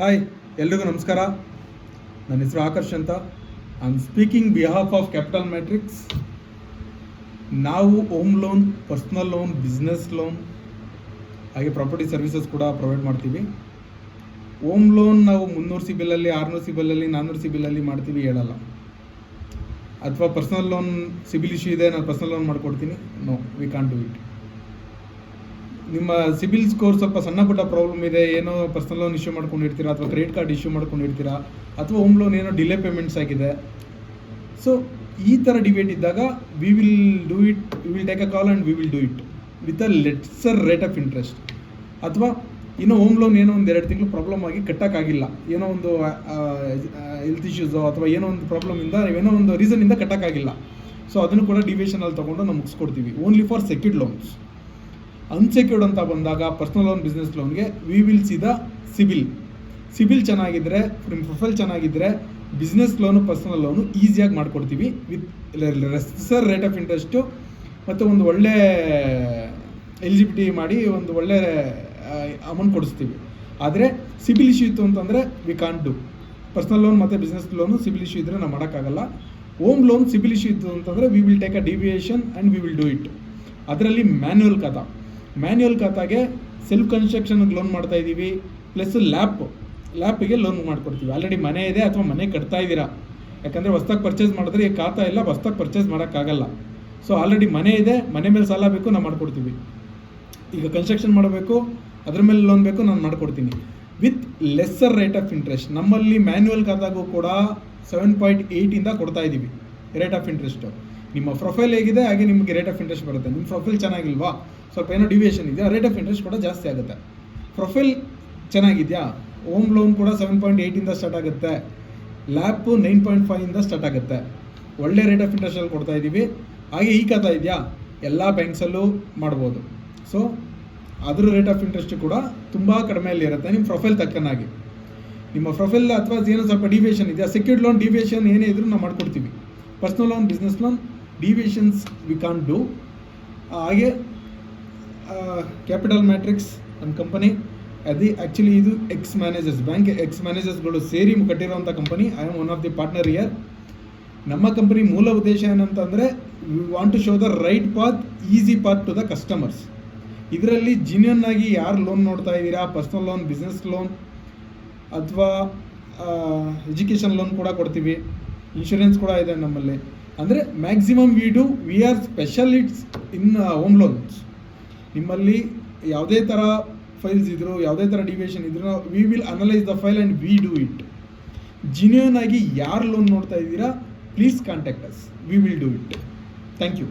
Hi, ಎಲ್ರಿಗೂ ನಮಸ್ಕಾರ. ನನ್ನ ಹೆಸರು ಆಕರ್ಷ್ ಅಂತ. I am speaking behalf of Capital Matrix. ನಾವು home loan, personal loan, business loan ಹಾಗೆ ಪ್ರಾಪರ್ಟಿ ಸರ್ವಿಸಸ್ ಕೂಡ ಪ್ರೊವೈಡ್ ಮಾಡ್ತೀವಿ. ಹೋಮ್ ಲೋನ್ ನಾವು 300 ಸಿಬಿಲಲ್ಲಿ, 600 ಸಿಬಿಲಲ್ಲಿ, 400 ಸಿಬಿಲಲ್ಲಿ ಮಾಡ್ತೀವಿ ಹೇಳಲ್ಲ. ಅಥವಾ ಪರ್ಸ್ನಲ್ ಲೋನ್ ಸಿಬಿಲ್ ಇಶ್ಯೂ ಇದೆ, ನಾನು ಪರ್ಸ್ನಲ್ ಲೋನ್ ಮಾಡಿಕೊಡ್ತೀನಿ, no, we can't do it. ನಿಮ್ಮ ಸಿಬಿಲ್ ಸ್ಕೋರ್ ಸ್ವಲ್ಪ ಸಣ್ಣ ಪುಟ್ಟ ಪ್ರಾಬ್ಲಮ್ ಇದೆ, ಏನೋ ಪರ್ಸನಲ್ ಲೋನ್ ಇಶ್ಯೂ ಮಾಡ್ಕೊಂಡಿರ್ತೀರಾ, ಅಥವಾ ಕ್ರೆಡಿಟ್ ಕಾರ್ಡ್ ಇಶ್ಯೂ ಮಾಡ್ಕೊಂಡಿರ್ತೀರಾ, ಅಥವಾ ಹೋಮ್ ಲೋನ್ ಏನೋ ಡಿಲೇ ಪೇಮೆಂಟ್ಸ್ ಆಗಿದೆ. ಸೊ ಈ ಥರ ಡಿಬೇಟ್ ಇದ್ದಾಗ we will take a call and we will do it with a lesser rate of interest. ಅಥವಾ ಇನ್ನೂ ಹೋಮ್ ಲೋನ್ ಏನೋ ಒಂದು 2 ತಿಂಗಳು ಪ್ರಾಬ್ಲಮ್ ಆಗಿ ಕಟ್ಟೋಕ್ಕಾಗಿಲ್ಲ, ಏನೋ ಒಂದು ಹೆಲ್ತ್ ಇಶ್ಯೂಸೋ ಅಥವಾ ಏನೋ ಒಂದು ಪ್ರಾಬ್ಲಮಿಂದ, ಏನೋ ಒಂದು ರೀಸನಿಂದ ಕಟ್ಟೋಕ್ಕಾಗಿಲ್ಲ. ಸೊ ಅದನ್ನು ಕೂಡ ಡಿವಿಷನಲ್ಲಿ ತೊಗೊಂಡು ನಾವು ಮುಗಿಸ್ಕೊಡ್ತೀವಿ, only for secured loans. Unsecured ಅಂತ ಬಂದಾಗ ಪರ್ಸ್ನಲ್ ಲೋನ್, ಬಿಸ್ನೆಸ್ ಲೋನ್ಗೆ we will see the CIBIL ಚೆನ್ನಾಗಿದ್ದರೆ, ನಿಮ್ಮ ಪ್ರೊಫೈಲ್ ಚೆನ್ನಾಗಿದ್ದರೆ ಬಿಸ್ನೆಸ್ ಲೋನು, ಪರ್ಸ್ನಲ್ ಲೋನು ಈಸಿಯಾಗಿ ಮಾಡಿಕೊಡ್ತೀವಿ with lesser rate of interest ಮತ್ತು ಒಂದು ಒಳ್ಳೆ ಎಲಿಜಿಬಿಲಿಟಿ ಮಾಡಿ ಒಂದು ಒಳ್ಳೆ ಅಮೌಂಟ್ ಕೊಡಿಸ್ತೀವಿ. ಆದರೆ ಸಿಬಿಲ್ ಇಶ್ಯೂ ಇತ್ತು ಅಂತಂದರೆ V can't do. Personal loan ಮತ್ತು ಬಿಸ್ನೆಸ್ ಲೋನು ಸಿಬಿಲ್ ಇಶ್ಯೂ ಇದ್ದರೆ ನಾವು ಮಾಡೋಕ್ಕಾಗಲ್ಲ. ಹೋಮ್ ಲೋನ್ ಸಿಬಿಲ್ ಇಶ್ಯೂ ಇತ್ತು ಅಂತಂದರೆ we will take a deviation and we will do it. ಅದರಲ್ಲಿ ಮ್ಯಾನ್ಯುವಲ್ ಖಾತಾಗೆ ಸೆಲ್ಫ್ ಕನ್ಸ್ಟ್ರಕ್ಷನ್ಗೆ ಲೋನ್ ಮಾಡ್ತಾ ಇದ್ದೀವಿ, ಪ್ಲಸ್ ಲ್ಯಾಪಿಗೆ ಲೋನ್ ಮಾಡಿಕೊಡ್ತೀವಿ. ಆಲ್ರೆಡಿ ಮನೆ ಇದೆ ಅಥವಾ ಮನೆ ಕಟ್ತಾ ಇದ್ದೀರಾ, ಯಾಕಂದರೆ ಹೊಸ್ದಾಗಿ ಪರ್ಚೇಸ್ ಮಾಡಿದ್ರೆ ಈ ಖಾತಾ ಇಲ್ಲ, ಹೊಸ್ದಾಗಿ ಪರ್ಚೇಸ್ ಮಾಡೋಕ್ಕಾಗಲ್ಲ. ಸೊ ಆಲ್ರೆಡಿ ಮನೆ ಇದೆ, ಮನೆ ಮೇಲೆ ಸಾಲ ಬೇಕು, ನಾವು ಮಾಡಿಕೊಡ್ತೀವಿ. ಈಗ ಕನ್ಸ್ಟ್ರಕ್ಷನ್ ಮಾಡಬೇಕು, ಅದ್ರ ಮೇಲೆ ಲೋನ್ ಬೇಕು, ನಾನು ಮಾಡಿಕೊಡ್ತೀನಿ with lesser rate of interest. ನಮ್ಮಲ್ಲಿ ಮ್ಯಾನ್ಯುವಲ್ ಖಾತಾಗೂ ಕೂಡ 7.8 ಕೊಡ್ತಾ ಇದ್ದೀವಿ ರೇಟ್ ಆಫ್ ಇಂಟ್ರೆಸ್ಟು. ನಿಮ್ಮ ಪ್ರೊಫೈಲ್ ಹೇಗಿದೆ ಹಾಗೆ ನಿಮಗೆ ರೇಟ್ ಆಫ್ ಇಂಟ್ರೆಸ್ಟ್ ಬರುತ್ತೆ. ನಿಮ್ಮ ಪ್ರೊಫೈಲ್ ಚೆನ್ನಾಗಿಲ್ವಾ, ಸ್ವಲ್ಪ ಏನೋ ಡಿವಿಯೇಷನ್ ಇದೆಯಾ, ರೇಟ್ ಆಫ್ ಇಂಟ್ರೆಸ್ಟ್ ಕೂಡ ಜಾಸ್ತಿ ಆಗುತ್ತೆ. ಪ್ರೊಫೈಲ್ ಚೆನ್ನಾಗಿದೆಯಾ, ಹೋಮ್ ಲೋನ್ ಕೂಡ 7.8 ಸ್ಟಾರ್ಟ್ ಆಗುತ್ತೆ, ಲ್ಯಾಪು 9.5 ಸ್ಟಾರ್ಟ್ ಆಗುತ್ತೆ. ಒಳ್ಳೆ ರೇಟ್ ಆಫ್ ಇಂಟ್ರೆಸ್ಟಲ್ಲಿ ಕೊಡ್ತಾ ಇದ್ದೀವಿ. ಹಾಗೆ ಈ ಖಾತಾ ಇದೆಯಾ, ಎಲ್ಲ ಬ್ಯಾಂಕ್ಸಲ್ಲೂ ಮಾಡ್ಬೋದು. ಸೊ ಅದ್ರ ರೇಟ್ ಆಫ್ ಇಂಟ್ರೆಸ್ಟ್ ಕೂಡ ತುಂಬ ಕಡಿಮೆಯಲ್ಲಿ ಇರುತ್ತೆ, ನಿಮ್ಮ ಪ್ರೊಫೈಲ್ ತಕ್ಕನಾಗಿ. ನಿಮ್ಮ ಪ್ರೊಫೈಲ್ ಅಥವಾ ಏನೋ ಸ್ವಲ್ಪ ಡಿವಿಯೇಷನ್ ಇದೆಯಾ, ಸೆಕ್ಯೂರ್ಡ್ ಲೋನ್ ಡಿವಿಯೇಷನ್ ಏನೇ ಇದ್ರೂ ನಾವು ಮಾಡ್ಕೊಡ್ತೀವಿ. Personal loan, business loan deviations we can't do. ಹಾಗೆ ಕ್ಯಾಪಿಟಲ್ ಮ್ಯಾಟ್ರಿಕ್ಸ್ ನಮ್ಮ ಕಂಪನಿ, ಆ್ಯಕ್ಚುಲಿ ಇದು ಬ್ಯಾಂಕ್ ಎಕ್ಸ್ ಮ್ಯಾನೇಜರ್ಸ್ಗಳು ಸೇರಿ ಕಟ್ಟಿರೋಂಥ company. I am one of the partner here. ನಮ್ಮ ಕಂಪನಿ ಮೂಲ ಉದ್ದೇಶ ಏನಂತಂದರೆ we want to show the right path, easy path to the customers. ಇದರಲ್ಲಿ ಜಿನ್ಯೂನ್ ಆಗಿ ಯಾರು ಲೋನ್ ನೋಡ್ತಾ ಇದ್ದೀರಾ, ಪರ್ಸ್ನಲ್ ಲೋನ್, ಬಿಸ್ನೆಸ್ ಲೋನ್ ಅಥವಾ ಎಜುಕೇಷನ್ ಲೋನ್ ಕೂಡ ಕೊಡ್ತೀವಿ, ಇನ್ಶೂರೆನ್ಸ್ ಕೂಡ ಇದೆ ನಮ್ಮಲ್ಲಿ. ಅಂದರೆ maximum we are specialists in home loans. ನಿಮ್ಮಲ್ಲಿ ಯಾವುದೇ ಥರ ಫೈಲ್ಸ್ ಇದ್ದರೂ, ಯಾವುದೇ ಥರ ಡಿವಿಯೇಷನ್ ಇದ್ರೂ we will analyse the file and we do it. Genuine ಆಗಿ ಯಾರು ಲೋನ್ ನೋಡ್ತಾ ಇದ್ದೀರಾ, please contact us, we will do it. Thank you.